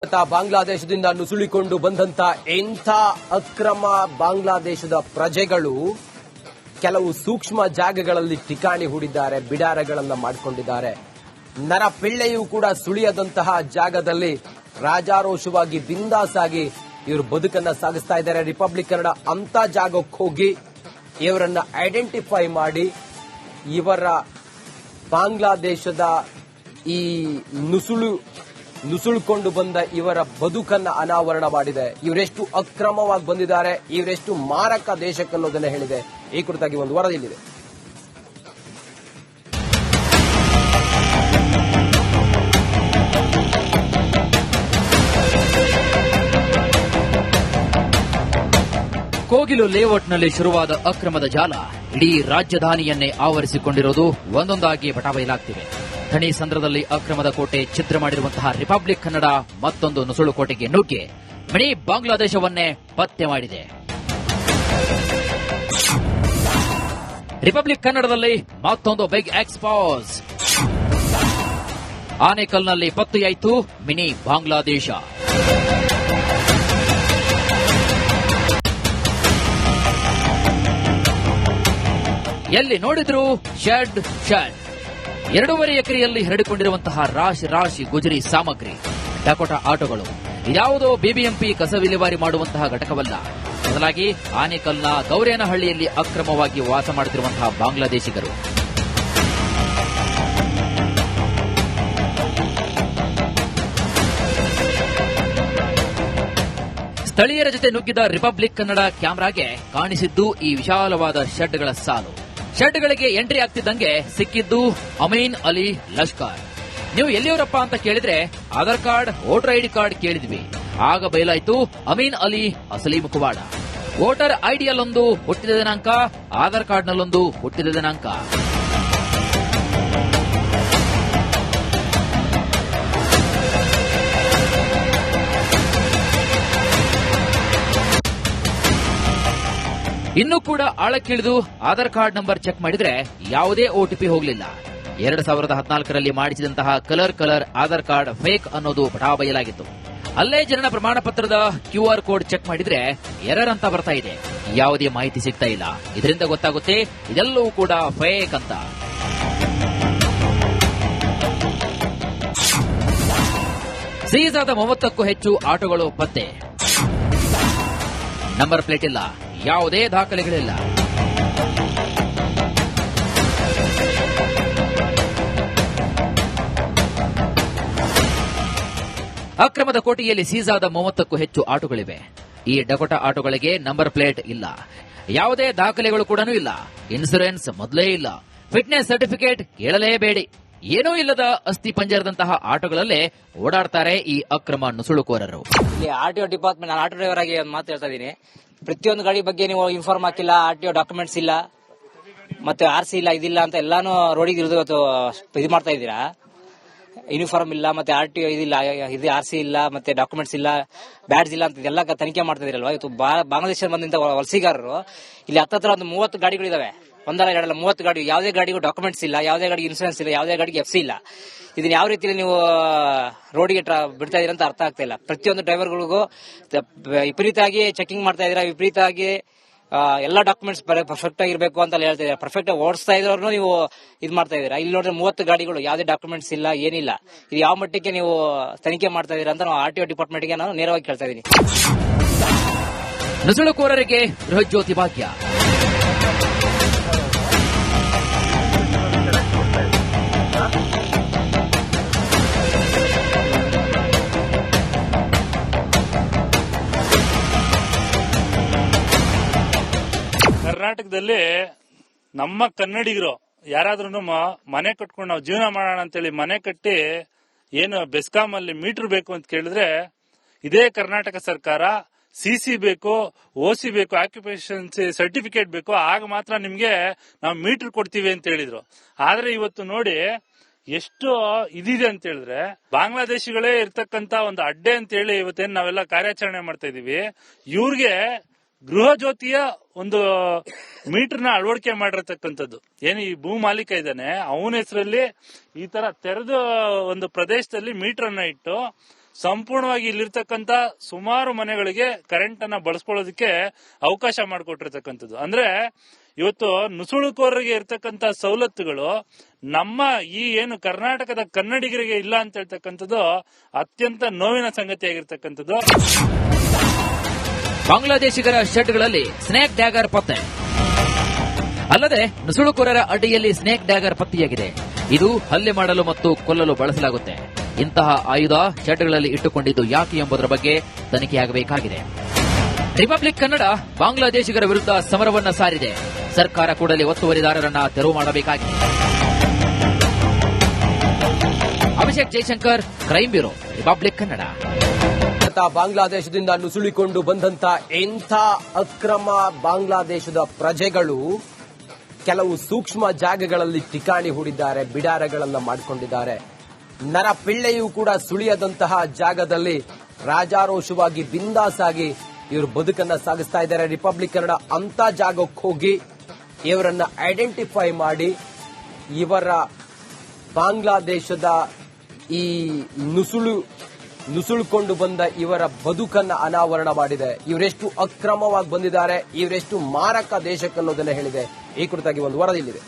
ಬಾಂಗ್ಲಾದೇಶದಿಂದ ನುಸುಳಿಕೊಂಡು ಬಂದಂತ ಎಂಥ ಅಕ್ರಮ ಬಾಂಗ್ಲಾದೇಶದ ಪ್ರಜೆಗಳು ಕೆಲವು ಸೂಕ್ಷ್ಮ ಜಾಗಗಳಲ್ಲಿ ಠಿಕಾಣಿ ಹೂಡಿದ್ದಾರೆ, ಬಿಡಾರಗಳನ್ನು ಮಾಡಿಕೊಂಡಿದ್ದಾರೆ. ನರಪಿಳ್ಳೆಯೂ ಕೂಡ ಸುಳಿಯದಂತಹ ಜಾಗದಲ್ಲಿ ರಾಜಾರೋಷವಾಗಿ ಬಿಂದಾಸ್ ಆಗಿ ಇವರು ಬದುಕನ್ನ ಸಾಗಿಸ್ತಾ ಇದ್ದಾರೆ. ರಿಪಬ್ಲಿಕ್ ಕನ್ನಡ ಅಂತ ಜಾಗಕ್ಕೆ ಹೋಗಿ ಇವರನ್ನ ಐಡೆಂಟಿಫೈ ಮಾಡಿ ಇವರ ಬಾಂಗ್ಲಾದೇಶದ ಈ ನುಸುಳುಕೊಂಡು ಬಂದ ಇವರ ಬದುಕನ್ನ ಅನಾವರಣ ಮಾಡಿದೆ. ಇವರೆಷ್ಟು ಅಕ್ರಮವಾಗಿ ಬಂದಿದ್ದಾರೆ, ಇವರೆಷ್ಟು ಮಾರಕ ದೇಶಕ್ಕನ್ನೋದನ್ನ ಹೇಳಿದೆ. ಈ ಕುರಿತಾಗಿ ಒಂದು ವರದಿಯಲ್ಲಿದೆ. ಕೋಗಿಲು ಲೇಔಟ್ನಲ್ಲಿ ಶುರುವಾದ ಅಕ್ರಮದ ಜಾಲ ಇಡೀ ರಾಜಧಾನಿಯನ್ನೇ ಆವರಿಸಿಕೊಂಡಿರುವುದು ಒಂದೊಂದಾಗಿ ಬಟಾಬಯಲಾಗ್ತಿವೆ. ಥಣಿ ಸಂದ್ರದಲ್ಲಿ ಅಕ್ರಮದ ಕೋಟೆ ಛಿದ್ರ ಮಾಡಿರುವಂತಹ ರಿಪಬ್ಲಿಕ್ ಕನ್ನಡ ಮತ್ತೊಂದು ನುಸುಳು ಕೋಟೆಗೆ ನುಗ್ಗಿ ಮಿನಿ ಬಾಂಗ್ಲಾದೇಶವನ್ನೇ ಪತ್ತೆ ಮಾಡಿದೆ. ರಿಪಬ್ಲಿಕ್ ಕನ್ನಡದಲ್ಲಿ ಮತ್ತೊಂದು ಬಿಗ್ ಎಕ್ಸ್ಪೋಸ್. ಆನೇಕಲ್ನಲ್ಲಿ ಪತ್ತೆಯಾಯಿತು ಮಿನಿ ಬಾಂಗ್ಲಾದೇಶ. ಎಲ್ಲಿ ನೋಡಿದ್ರು ಶೆಡ್ 2.5 ಎಕರೆಯಲ್ಲಿ ಹರಡಿಕೊಂಡಿರುವಂತಹ ರಾಶಿ ರಾಶಿ ಗುಜರಿ ಸಾಮಗ್ರಿ, ಡಕೋಟಾ ಆಟೋಗಳು. ಇದ್ಯಾವುದೋ ಬಿಬಿಎಂಪಿ ಕಸ ವಿಲೇವಾರಿ ಮಾಡುವಂತಹ ಘಟಕವಲ್ಲ, ಬದಲಾಗಿ ಆನೇಕಲ್ನ ಗೌರೇನಹಳ್ಳಿಯಲ್ಲಿ ಅಕ್ರಮವಾಗಿ ವಾಸ ಮಾಡುತ್ತಿರುವಂತಹ ಬಾಂಗ್ಲಾದೇಶಿಗರು. ಸ್ಥಳೀಯರ ಜೊತೆ ನುಗ್ಗಿದ ರಿಪಬ್ಲಿಕ್ ಕನ್ನಡ ಕ್ಯಾಮೆರಾಗೆ ಕಾಣಿಸಿದ್ದು ಈ ವಿಶಾಲವಾದ ಶೆಡ್ಗಳ ಸಾಲು. ಶೆಡ್ಗಳಿಗೆ ಎಂಟ್ರಿ ಆಗ್ತಿದ್ದಂಗೆ ಸಿಕ್ಕಿದ್ದು ಅಮೀನ್ ಅಲಿ ಲಷ್ಕರ್. ನೀವು ಎಲ್ಲಿಯವರಪ್ಪ ಅಂತ ಕೇಳಿದ್ರೆ Aadhaar card, voter ID card ಕೇಳಿದ್ವಿ. ಆಗ ಬಯಲಾಯಿತು ಅಮೀನ್ ಅಲಿ ಅಸಲಿ ಮುಖವಾಡ. ವೋಟರ್ ಐಡಿಯಲ್ಲೊಂದು ಹುಟ್ಟಿದ ದಿನಾಂಕ, ಆಧಾರ್ ಕಾರ್ಡ್ನಲ್ಲೊಂದು ಹುಟ್ಟಿದ ದಿನಾಂಕ. ಇನ್ನೂ ಕೂಡ ಆಳಕ್ಕಿಳಿದು ಆಧಾರ್ ಕಾರ್ಡ್ ನಂಬರ್ ಚೆಕ್ ಮಾಡಿದ್ರೆ ಯಾವುದೇ ಓಟಿಪಿ ಹೋಗಲಿಲ್ಲ. 2014ರಲ್ಲಿ ಮಾಡಿಸಿದಂತಹ ಕಲರ್ ಆಧಾರ್ ಕಾರ್ಡ್ ಫೇಕ್ ಅನ್ನೋದು ಬಟಾಬಯಲಾಗಿತ್ತು. ಅಲ್ಲೇ ಜನನ ಪ್ರಮಾಣ ಪತ್ರದ QR ಕೋಡ್ ಚೆಕ್ ಮಾಡಿದ್ರೆ ಎರರ್ ಅಂತ ಬರ್ತಾ ಇದೆ. ಯಾವುದೇ ಮಾಹಿತಿ ಸಿಗ್ತಾ ಇಲ್ಲ. ಇದರಿಂದ ಗೊತ್ತಾಗುತ್ತೆ ಇದೆಲ್ಲವೂ ಕೂಡ ಫೇಕ್ ಅಂತ. ಸೀಸ್ ಆದ 30ಕ್ಕೂ ಹೆಚ್ಚು ಆಟೋಗಳು ಪತ್ತೆ. ನಂಬರ್ ಪ್ಲೇಟ್ ಇಲ್ಲ, ಯಾವುದೇ ದಾಖಲೆಗಳಿಲ್ಲ. ಅಕ್ರಮದ ಕೋಟೆಯಲ್ಲಿ ಸೀಸ್ ಆದ 30ಕ್ಕೂ ಹೆಚ್ಚು ಆಟೋಗಳಿವೆ. ಈ ಡಕೋಟಾ ಆಟೋಗಳಿಗೆ ನಂಬರ್ ಪ್ಲೇಟ್ ಇಲ್ಲ, ಯಾವುದೇ ದಾಖಲೆಗಳು ಕೂಡ ಇಲ್ಲ, ಇನ್ಸೂರೆನ್ಸ್ ಮೊದಲೇ ಇಲ್ಲ, ಫಿಟ್ನೆಸ್ ಸರ್ಟಿಫಿಕೇಟ್ ಕೇಳಲೇಬೇಡಿ. ಏನೂ ಇಲ್ಲದ ಅಸ್ಥಿ ಪಂಜರದಂತಹ ಆಟೋಗಳಲ್ಲೇ ಓಡಾಡ್ತಾರೆ ಈ ಅಕ್ರಮ ನುಸುಳುಕೋರರು. ಇಲ್ಲಿ ಆರ್ಟಿಒ ಡಿಪಾರ್ಟ್ಮೆಂಟ್, ನಾನು ಆಟೋ ಡ್ರೈವರ್ ಆಗಿ ಒಂದು ಮಾತು ಹೇಳ್ತಾ ಇದ್ದೀನಿ. ಪ್ರತಿಯೊಂದು ಗಾಡಿ ಬಗ್ಗೆ ನೀವು ಇನ್ಫಾರ್ಮ್ ಹಾಕಿಲ್ಲ, ಆರ್ಟಿಒ ಡಾಕ್ಯುಮೆಂಟ್ಸ್ ಇಲ್ಲ, ಮತ್ತೆ RC ಇಲ್ಲ, ಇದಿಲ್ಲ ಅಂತ ಎಲ್ಲಾನು ರೋಡಿಗೆ ಇದು ಮಾಡ್ತಾ ಇದ್ದೀರಾ. ಯೂನಿಫಾರ್ಮ್ ಇಲ್ಲ, ಮತ್ತೆ RTO ಇದಿಲ್ಲ, ಇದು RC ಇಲ್ಲ, ಮತ್ತೆ ಡಾಕ್ಯುಮೆಂಟ್ಸ್ ಇಲ್ಲ, ಬ್ಯಾಡ್ಜ್ ಇಲ್ಲ ಅಂತ ಇದೆಲ್ಲ ತನಿಖೆ ಮಾಡ್ತಾ ಇದೀರಲ್ವಾ. ಇವತ್ತು ಬಾಂಗ್ಲಾದೇಶ ಬಂದಂತ ವಲಸಿಗಾರರು ಇಲ್ಲಿ ಹತ್ತತ್ರ ಒಂದು 30 ಗಾಡಿಗಳಿದಾವೆ. ಒಂದಲ್ಲ ಎರಡಲ್ಲ 30 ಗಾಡಿ. ಯಾವುದೇ ಗಾಡಿಗೂ ಡಾಕ್ಯುಮೆಂಟ್ಸ್ ಇಲ್ಲ, ಯಾವುದೇ ಗಾಡಿಗೆ ಇನ್ಸೂರೆನ್ಸ್ ಇಲ್ಲ, ಯಾವುದೇ ಗಾಡಿಗೆ FC ಇಲ್ಲ. ಇದನ್ನ ಯಾವ ರೀತಿಯಲ್ಲಿ ನೀವು ರೋಡಿಗೆ ಬಿಡ್ತಾ ಇದೀರ ಅಂತ ಅರ್ಥ ಆಗ್ತಾ ಇಲ್ಲ. ಪ್ರತಿಯೊಂದು ಡ್ರೈವರ್ಗಳಿಗೂ ವಿಪರೀತವಾಗಿ ಚೆಕಿಂಗ್ ಮಾಡ್ತಾ ಇದೀರಾ, ವಿಪರೀತವಾಗಿ ಎಲ್ಲಾ ಡಾಕ್ಯುಮೆಂಟ್ಸ್ ಪರ್ಫೆಕ್ಟ್ ಆಗಿರ್ಬೇಕು ಅಂತ ಹೇಳ್ತಾ ಇದ್ದೀರಾ. ಪರ್ಫೆಕ್ಟ್ ಆಗಿ ಓಡಿಸ್ತಾ ಇದ್ರೂ ನೀವು ಇದು ಮಾಡ್ತಾ ಇದೀರಾ. ಇಲ್ಲಿ ನೋಡ್ರೆ 30 ಗಾಡಿಗಳು, ಯಾವುದೇ ಡಾಕ್ಯುಮೆಂಟ್ಸ್ ಇಲ್ಲ, ಏನಿಲ್ಲ. ಇದು ಯಾವ ಮಟ್ಟಕ್ಕೆ ನೀವು ತನಿಖೆ ಮಾಡ್ತಾ ಇದೀರಾ ಅಂತ ನಾವು RTO ಡಿಪಾರ್ಟ್ಮೆಂಟ್ಗೆ ನಾನು ನೇರವಾಗಿ ಕೇಳ್ತಾ ಇದೀನಿ. ನುಸುಳುಕೋರರಿಗೆ ಗೃಹಜ್ಯೋತಿ ಭಾಗ್ಯ. ಕರ್ನಾಟಕದಲ್ಲಿ ನಮ್ಮ ಕನ್ನಡಿಗರು ಯಾರಾದ್ರೂ ಮನೆ ಕಟ್ಕೊಂಡು ನಾವು ಜೀವನ ಮಾಡೋಣ ಅಂತೇಳಿ ಮನೆ ಕಟ್ಟಿ ಏನು ಬೆಸ್ಕಾಂ ಅಲ್ಲಿ ಮೀಟರ್ ಬೇಕು ಅಂತ ಕೇಳಿದ್ರೆ ಇದೇ ಕರ್ನಾಟಕ ಸರ್ಕಾರ CC ಬೇಕು, OC ಬೇಕು, ಆಕ್ಯುಪೇಷನ್ ಸರ್ಟಿಫಿಕೇಟ್ ಬೇಕು, ಆಗ ಮಾತ್ರ ನಿಮ್ಗೆ ನಾವು ಮೀಟರ್ ಕೊಡ್ತೀವಿ ಅಂತ ಹೇಳಿದ್ರು. ಆದ್ರೆ ಇವತ್ತು ನೋಡಿ ಎಷ್ಟು ಇದಿದೆ ಅಂತ ಹೇಳಿದ್ರೆ ಬಾಂಗ್ಲಾದೇಶಿಗಳೇ ಇರ್ತಕ್ಕಂತ ಒಂದು ಅಡ್ಡೆ ಅಂತ ಹೇಳಿ ಇವತ್ತೇನು ನಾವೆಲ್ಲ ಕಾರ್ಯಾಚರಣೆ ಮಾಡ್ತಾ ಇದೀವಿ. ಇವ್ರಿಗೆ ಗೃಹ ಜ್ಯೋತಿಯ ಒಂದು ಮೀಟರ್ನ ಅಳವಡಿಕೆ ಮಾಡಿರತಕ್ಕಂಥದ್ದು. ಏನು ಈ ಭೂ ಮಾಲೀಕ ಇದ್ದಾನೆ ಅವನ ಹೆಸರಲ್ಲಿ ಈ ತರ ತೆರೆದ ಒಂದು ಪ್ರದೇಶದಲ್ಲಿ ಮೀಟರ್ ಅನ್ನ ಇಟ್ಟು ಸಂಪೂರ್ಣವಾಗಿ ಇಲ್ಲಿರ್ತಕ್ಕಂತ ಸುಮಾರು ಮನೆಗಳಿಗೆ ಕರೆಂಟ್ ಅನ್ನ ಬಳಸ್ಕೊಳ್ಳೋದಕ್ಕೆ ಅವಕಾಶ ಮಾಡಿಕೊಟ್ಟಿರ್ತಕ್ಕಂಥದ್ದು. ಅಂದ್ರೆ ಇವತ್ತು ನುಸುಳುಕೋರರಿಗೆ ಇರ್ತಕ್ಕಂತ ಸವಲತ್ತುಗಳು ನಮ್ಮ ಈ ಏನು ಕರ್ನಾಟಕದ ಕನ್ನಡಿಗರಿಗೆ ಇಲ್ಲ ಅಂತ ಹೇಳ್ತಕ್ಕಂಥದ್ದು ಅತ್ಯಂತ ನೋವಿನ ಸಂಗತಿಯಾಗಿರ್ತಕ್ಕಂಥದ್ದು. ಬಾಂಗ್ಲಾದೇಶಿಗರ ಶೆಡ್ಗಳಲ್ಲಿ ಸ್ನೇಕ್ ಡ್ಯಾಗರ್ ಪತ್ತೆ. ಅಲ್ಲದೆ ನುಸುಳುಕೋರರ ಅಡ್ಡಿಯಲ್ಲಿ ಸ್ನೇಕ್ ಡ್ಯಾಗರ್ ಪತ್ತೆಯಾಗಿದೆ. ಇದು ಹಲ್ಲೆ ಮಾಡಲು ಮತ್ತು ಕೊಲ್ಲಲು ಬಳಸಲಾಗುತ್ತೆ. ಇಂತಹ ಆಯುಧ ಶೆಡ್ಗಳಲ್ಲಿ ಇಟ್ಟುಕೊಂಡಿದ್ದು ಯಾಕೆ ಎಂಬುದರ ಬಗ್ಗೆ ತನಿಖೆಯಾಗಬೇಕಾಗಿದೆ. ರಿಪಬ್ಲಿಕ್ ಕನ್ನಡ ಬಾಂಗ್ಲಾದೇಶಿಗರ ವಿರುದ್ಧ ಸಮರವನ್ನ ಸಾರಿದೆ. ಸರ್ಕಾರ ಕೂಡಲೇ ಒತ್ತುವರಿದಾರರನ್ನ ತೆರವು ಮಾಡಬೇಕಾಗಿದೆ. Abhishek Jaishankar, crime bureau, Republic Kannada. ಬಾಂಗ್ಲಾದೇಶದಿಂದ ನುಸುಳಿಕೊಂಡು ಬಂದಂತ ಎಂಥ ಅಕ್ರಮ ಬಾಂಗ್ಲಾದೇಶದ ಪ್ರಜೆಗಳು ಕೆಲವು ಸೂಕ್ಷ್ಮ ಜಾಗಗಳಲ್ಲಿ ಠಿಕಾಣಿ ಹೂಡಿದ್ದಾರೆ, ಬಿಡಾರಗಳನ್ನ ಮಾಡಿಕೊಂಡಿದ್ದಾರೆ. ನರಪಿಳ್ಳೆಯೂ ಕೂಡ ಸುಳಿಯದಂತಹ ಜಾಗದಲ್ಲಿ ರಾಜಾರೋಷವಾಗಿ ಬಿಂದಾಸಾಗಿ ಇವರು ಬದುಕನ್ನ ಸಾಗಿಸ್ತಾ ಇದ್ದಾರೆ. ರಿಪಬ್ಲಿಕ್ ಕನ್ನಡ ಅಂತ ಜಾಗಕ್ಕೆ ಹೋಗಿ ಇವರನ್ನ ಐಡೆಂಟಿಫೈ ಮಾಡಿ ಇವರ ಬಾಂಗ್ಲಾದೇಶದ ಈ ನುಸುಳುಕೊಂಡು ಬಂದ ಇವರ ಬದುಕನ್ನ ಅನಾವರಣ ಮಾಡಿದೆ. ಇವರೆಷ್ಟು ಅಕ್ರಮವಾಗಿ ಬಂದಿದ್ದಾರೆ, ಇವರೆಷ್ಟು ಮಾರಕ ದೇಶಕ್ಕನ್ನೋದನ್ನ ಹೇಳಿದೆ. ಈ ಕುರಿತಾಗಿ ಒಂದು ವರದಿ ಇಲ್ಲಿದೆ.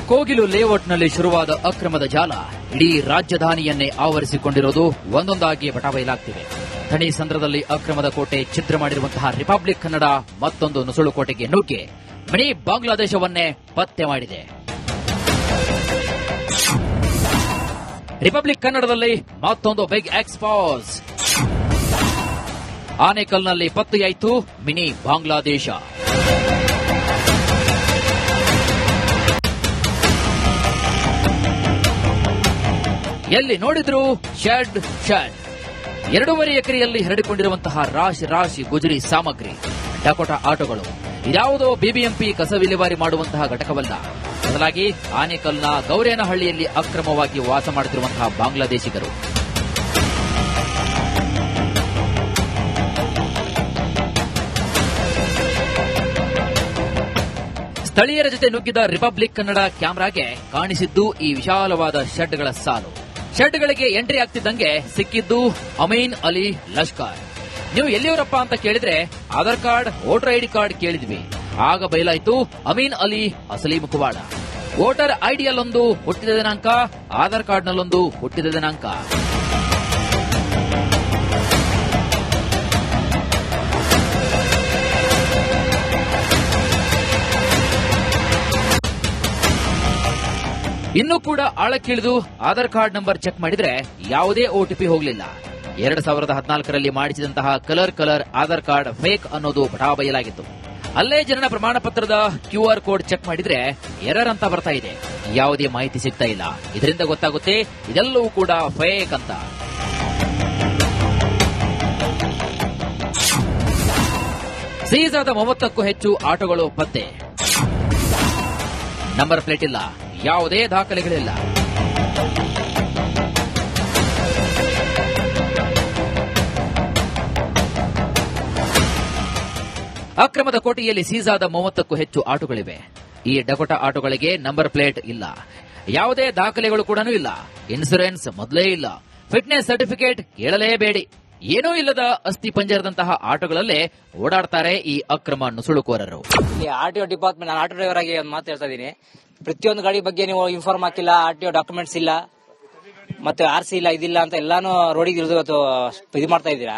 ಕೋಗಿಲು ಲೇಔಟ್ನಲ್ಲಿ ಶುರುವಾದ ಅಕ್ರಮದ ಜಾಲ ಇಡೀ ರಾಜಧಾನಿಯನ್ನೇ ಆವರಿಸಿಕೊಂಡಿರುವುದು ಒಂದೊಂದಾಗಿ ಬಟಾಬಯಲಾಗ್ತಿವೆ. ಥಣಿ ಸಂದ್ರದಲ್ಲಿ ಅಕ್ರಮದ ಕೋಟೆ ಛಿದ್ರ ಮಾಡಿರುವಂತಹ ರಿಪಬ್ಲಿಕ್ ಕನ್ನಡ ಮತ್ತೊಂದು ನುಸುಳುಕೋಟೆಗೆ ನುಗ್ಗಿ ಮಿನಿ ಬಾಂಗ್ಲಾದೇಶವನ್ನೇ ಪತ್ತೆ ಮಾಡಿದೆ. ರಿಪಬ್ಲಿಕ್ ಕನ್ನಡದಲ್ಲಿ ಮತ್ತೊಂದು ಬಿಗ್ ಎಕ್ಸ್ಪೋಸ್. ಆನೇಕಲ್ನಲ್ಲಿ ಪತ್ತೆಯಾಯಿತು ಮಿನಿ ಬಾಂಗ್ಲಾದೇಶ. ಎಲ್ಲಿ ನೋಡಿದ್ರು ಶೆಡ್. 2.5 ಎಕರೆಯಲ್ಲಿ ಹರಡಿಕೊಂಡಿರುವಂತಹ ರಾಶಿ ರಾಶಿ ಗುಜರಿ ಸಾಮಗ್ರಿ, ಡಕೋಟಾ ಆಟೋಗಳು. ಇದ್ಯಾವುದೋ ಬಿಬಿಎಂಪಿ ಕಸ ವಿಲೇವಾರಿ ಮಾಡುವಂತಹ ಘಟಕವಲ್ಲ. ಬದಲಾಗಿ ಆನೇಕಲ್ನ ಗೌರೇನಹಳ್ಳಿಯಲ್ಲಿ ಅಕ್ರಮವಾಗಿ ವಾಸ ಮಾಡುತ್ತಿರುವಂತಹ ಬಾಂಗ್ಲಾದೇಶಿಗರು. ಸ್ಥಳೀಯರ ಜೊತೆ ನುಗ್ಗಿದ ರಿಪಬ್ಲಿಕ್ ಕನ್ನಡ ಕ್ಯಾಮೆರಾಗೆ ಕಾಣಿಸಿದ್ದು ಈ ವಿಶಾಲವಾದ ಶೆಡ್ಗಳ ಸಾಲು. ಶೆಡ್ಗಳಿಗೆ ಎಂಟ್ರಿ ಆಗ್ತಿದ್ದಂಗೆ ಸಿಕ್ಕಿದ್ದು ಅಮೀನ್ ಅಲಿ ಲಷ್ಕರ್. ನೀವು ಎಲ್ಲಿಯವರಪ್ಪ ಅಂತ ಕೇಳಿದ್ರೆ Aadhaar card, voter ID card ಕೇಳಿದ್ವಿ. ಆಗ ಬಯಲಾಯ್ತು ಅಮೀನ್ ಅಲಿ ಅಸಲಿ ಮುಖವಾಡ. ವೋಟರ್ ಐಡಿಯಲ್ಲೊಂದು ಹುಟ್ಟಿದ ದಿನಾಂಕ, ಆಧಾರ್ ಕಾರ್ಡ್ನಲ್ಲೊಂದು ಹುಟ್ಟಿದ ದಿನಾಂಕ. ಇನ್ನೂ ಕೂಡ ಆಳಕ್ಕಿಳಿದು ಆಧಾರ್ ಕಾರ್ಡ್ ನಂಬರ್ ಚೆಕ್ ಮಾಡಿದ್ರೆ ಯಾವುದೇ ಓಟಿಪಿ ಹೋಗಲಿಲ್ಲ. 2014ರಲ್ಲಿ ಮಾಡಿಸಿದಂತಹ ಕಲರ್ ಆಧಾರ್ ಕಾರ್ಡ್ ಫೇಕ್ ಅನ್ನೋದು ಬಟಾಬಯಲಾಗಿತ್ತು. ಅಲ್ಲೇ ಜನನ ಪ್ರಮಾಣ ಪತ್ರದ QR ಕೋಡ್ ಚೆಕ್ ಮಾಡಿದ್ರೆ ಎರರ್ ಅಂತ ಬರ್ತಾ ಇದೆ. ಯಾವುದೇ ಮಾಹಿತಿ ಸಿಗ್ತಾ ಇಲ್ಲ. ಇದರಿಂದ ಗೊತ್ತಾಗುತ್ತೆ ಇದೆಲ್ಲವೂ ಕೂಡ ಫೇಕ್ ಅಂತ. ಸೀಸ್ ಆದ 30ಕ್ಕೂ ಹೆಚ್ಚು ಆಟೋಗಳು ಪತ್ತೆ. ನಂಬರ್ ಪ್ಲೇಟ್ ಇಲ್ಲ, ಯಾವುದೇ ದಾಖಲೆಗಳಿಲ್ಲ. ಅಕ್ರಮದ ಕೋಟೆಯಲ್ಲಿ ಸೀಸ್ ಆದ 30ಕ್ಕೂ ಹೆಚ್ಚು ಆಟೋಗಳಿವೆ. ಈ ಡಕೋಟಾ ಆಟೋಗಳಿಗೆ ನಂಬರ್ ಪ್ಲೇಟ್ ಇಲ್ಲ, ಯಾವುದೇ ದಾಖಲೆಗಳು ಕೂಡ ಇಲ್ಲ, ಇನ್ಸೂರೆನ್ಸ್ ಮೊದಲೇ ಇಲ್ಲ, ಫಿಟ್ನೆಸ್ ಸರ್ಟಿಫಿಕೇಟ್ ಕೇಳಲೇಬೇಡಿ. ಏನೂ ಇಲ್ಲದ ಅಸ್ಥಿ ಪಂಜರದಂತಹ ಆಟೋಗಳಲ್ಲೇ ಓಡಾಡ್ತಾರೆ ಈ ಅಕ್ರಮ ನುಸುಳುಕೋರರು. ಇಲ್ಲಿ ಆರ್ಟಿಒ ಡಿಪಾರ್ಟ್ಮೆಂಟ್, ನಾನು ಆಟೋ ಡ್ರೈವರ್ ಆಗಿ ಒಂದು ಮಾತು ಹೇಳ್ತಾ ಇದ್ದೀನಿ. ಪ್ರತಿಯೊಂದು ಗಾಡಿ ಬಗ್ಗೆ ನೀವು ಇನ್ಫಾರ್ಮ್ ಹಾಕಿಲ್ಲ, ಆರ್ಟಿಒ ಡಾಕ್ಯುಮೆಂಟ್ಸ್ ಇಲ್ಲ, ಮತ್ತೆ RC ಇಲ್ಲ, ಇದಿಲ್ಲ ಅಂತ ಎಲ್ಲಾನು ರೋಡಿಗೆ ಇರೋದು ಇದು ಮಾಡ್ತಾ ಇದ್ದೀರಾ.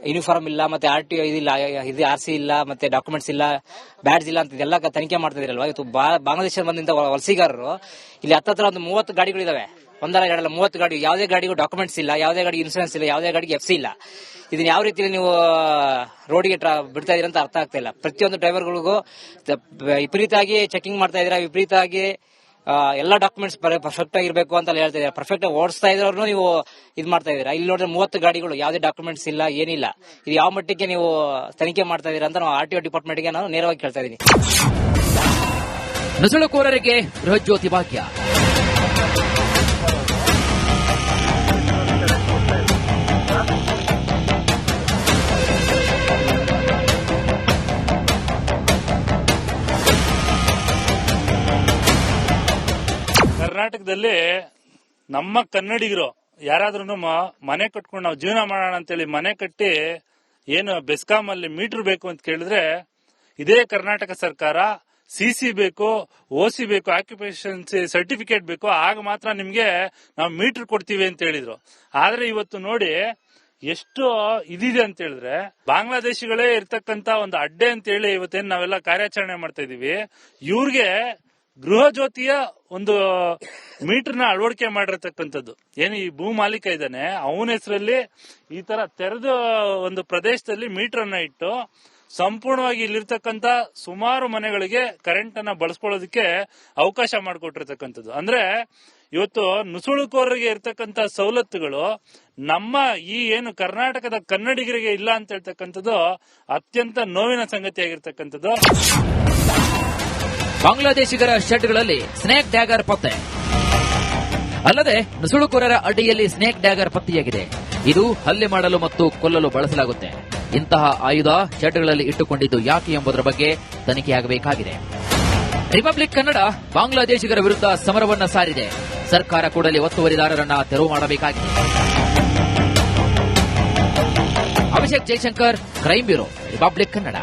ಯೂನಿಫಾರ್ಮ್ ಇಲ್ಲ, ಮತ್ತೆ RTO ಇದಿಲ್ಲ, ಇದು RC ಇಲ್ಲ, ಮತ್ತೆ ಡಾಕ್ಯುಮೆಂಟ್ಸ್ ಇಲ್ಲ, ಬ್ಯಾಡ್ಜ್ ಇಲ್ಲ ಅಂತ ಇದೆಲ್ಲ ತನಿಖೆ ಮಾಡ್ತಾ ಇದ್ರಲ್ವಾ. ಇವತ್ತು ಬಾಂಗ್ಲಾದೇಶ ಬಂದಿಂದ ವಲಸಿಗಾರರು ಇಲ್ಲಿ ಹತ್ತಿರ ಒಂದು 30 ಗಾಡಿಗಳಿದಾವೆ. ಒಂದರ ಎರಡಲ್ಲ 30 ಗಾಡಿ. ಯಾವುದೇ ಗಾಡಿಗೂ ಡಾಕ್ಯುಮೆಂಟ್ಸ್ ಇಲ್ಲ, ಯಾವುದೇ ಗಾಡಿ ಇನ್ಸೂರೆನ್ಸ್ ಇಲ್ಲ, ಯಾವುದೇ ಗಾಡಿಗೆ FC ಇಲ್ಲ. ಇದನ್ನ ಯಾವ ರೀತಿಯಲ್ಲಿ ನೀವು ರೋಡ್ಗೆ ಬಿಡ್ತಾ ಇದೀರ ಅಂತ ಅರ್ಥ ಆಗ್ತಾ ಇಲ್ಲ. ಪ್ರತಿಯೊಂದು ಡ್ರೈವರ್ಗಳಿಗೂ ವಿಪರೀತವಾಗಿ ಚೆಕಿಂಗ್ ಮಾಡ್ತಾ ಇದೀರಾ, ವಿಪರೀತವಾಗಿ ಎಲ್ಲಾ ಡಾಕ್ಯುಮೆಂಟ್ಸ್ ಪರ್ಫೆಕ್ಟ್ ಆಗಿರ್ಬೇಕು ಅಂತ ಹೇಳ್ತಾ ಇದೀರಾ. ಪರ್ಫೆಕ್ಟ್ ಆಗಿ ಓಡಿಸ್ತಾ ಇದ್ರೂ ನೀವು ಇದು ಮಾಡ್ತಾ ಇದೀರಾ. ಇಲ್ಲಿ ನೋಡಿದ್ರೆ 30 ಗಾಡಿಗಳು, ಯಾವುದೇ ಡಾಕ್ಯುಮೆಂಟ್ಸ್ ಇಲ್ಲ, ಏನಿಲ್ಲ. ಇದು ಯಾವ ಮಟ್ಟಿಗೆ ನೀವು ತನಿಖೆ ಮಾಡ್ತಾ ಇದೀರಾ ಅಂತ ನಾವು RTO ಡಿಪಾರ್ಟ್ಮೆಂಟ್ಗೆ ನಾನು ನೇರವಾಗಿ ಕೇಳ್ತಾ ಇದೀನಿ. ನುಸುಳುಕೋರರಿಗೆ ಬೃಹಜ್ಯೋತಿ ಭಾಗ್ಯ. ಕರ್ನಾಟಕದಲ್ಲಿ ನಮ್ಮ ಕನ್ನಡಿಗರು ಯಾರಾದ್ರೂ ಮನೆ ಕಟ್ಕೊಂಡು ನಾವು ಜೀವನ ಮಾಡೋಣ ಅಂತೇಳಿ ಮನೆ ಕಟ್ಟಿ ಏನು ಬೆಸ್ಕಾಂ ಅಲ್ಲಿ ಮೀಟರ್ ಬೇಕು ಅಂತ ಕೇಳಿದ್ರೆ ಇದೇ ಕರ್ನಾಟಕ ಸರ್ಕಾರ ಸಿಸಿ ಬೇಕು, ಓಸಿ ಬೇಕು, ಆಕ್ಯುಪೇಷನ್ ಸರ್ಟಿಫಿಕೇಟ್ ಬೇಕು, ಆಗ ಮಾತ್ರ ನಿಮ್ಗೆ ನಾವು ಮೀಟರ್ ಕೊಡ್ತೀವಿ ಅಂತ ಹೇಳಿದ್ರು. ಆದ್ರೆ ಇವತ್ತು ನೋಡಿ ಎಷ್ಟು ಇದಿದೆ ಅಂತ ಹೇಳಿದ್ರೆ ಬಾಂಗ್ಲಾದೇಶಿಗಳೇ ಇರ್ತಕ್ಕಂತ ಒಂದು ಅಡ್ಡೆ ಅಂತ ಹೇಳಿ ಇವತ್ತೇನು ನಾವೆಲ್ಲ ಕಾರ್ಯಾಚರಣೆ ಮಾಡ್ತಾ ಇದೀವಿ. ಇವ್ರಿಗೆ ಗೃಹ ಜ್ಯೋತಿಯ ಒಂದು ಮೀಟರ್ನ ಅಳವಡಿಕೆ ಮಾಡಿರತಕ್ಕಂಥದ್ದು. ಏನು ಈ ಭೂ ಮಾಲೀಕ ಇದ್ದಾನೆ ಅವನ ಹೆಸರಲ್ಲಿ ಈ ತರ ತೆರೆದ ಒಂದು ಪ್ರದೇಶದಲ್ಲಿ ಮೀಟರ್ ಅನ್ನ ಇಟ್ಟು ಸಂಪೂರ್ಣವಾಗಿ ಇಲ್ಲಿರ್ತಕ್ಕಂಥ ಸುಮಾರು ಮನೆಗಳಿಗೆ ಕರೆಂಟ್ ಅನ್ನ ಬಳಸ್ಕೊಳ್ಳೋದಕ್ಕೆ ಅವಕಾಶ ಮಾಡಿಕೊಟ್ಟಿರ್ತಕ್ಕಂಥದ್ದು. ಅಂದ್ರೆ ಇವತ್ತು ನುಸುಳುಕೋರರಿಗೆ ಇರ್ತಕ್ಕಂಥ ಸವಲತ್ತುಗಳು ನಮ್ಮ ಈ ಏನು ಕರ್ನಾಟಕದ ಕನ್ನಡಿಗರಿಗೆ ಇಲ್ಲ ಅಂತ ಹೇಳ್ತಕ್ಕಂಥದ್ದು ಅತ್ಯಂತ ನೋವಿನ ಸಂಗತಿಯಾಗಿರ್ತಕ್ಕಂಥದ್ದು. ಬಾಂಗ್ಲಾದೇಶಿಗರ ಶೆಡ್ಗಳಲ್ಲಿ ಸ್ನೇಕ್ ಡ್ಯಾಗರ್ ಪತ್ತೆ. ಅಲ್ಲದೆ ನುಸುಳುಕೋರರ ಅಡಿಯಲ್ಲಿ ಸ್ನೇಕ್ ಡ್ಯಾಗರ್ ಪತ್ತೆಯಾಗಿದೆ. ಇದು ಹಲ್ಲೆ ಮಾಡಲು ಮತ್ತು ಕೊಲ್ಲಲು ಬಳಸಲಾಗುತ್ತೆ. ಇಂತಹ ಆಯುಧ ಶೆಡ್ಗಳಲ್ಲಿ ಇಟ್ಟುಕೊಂಡಿದ್ದು ಯಾಕೆ ಎಂಬುದರ ಬಗ್ಗೆ ತನಿಖೆಯಾಗಬೇಕಾಗಿದೆ. ರಿಪಬ್ಲಿಕ್ ಕನ್ನಡ ಬಾಂಗ್ಲಾದೇಶಿಗರ ವಿರುದ್ಧ ಸಮರವನ್ನ ಸಾರಿದೆ. ಸರ್ಕಾರ ಕೂಡಲೇ ಒತ್ತುವರಿದಾರರನ್ನ ತೆರವು ಮಾಡಬೇಕಾಗಿದೆ. Abhishek Jaishankar, crime bureau, Republic Kannada.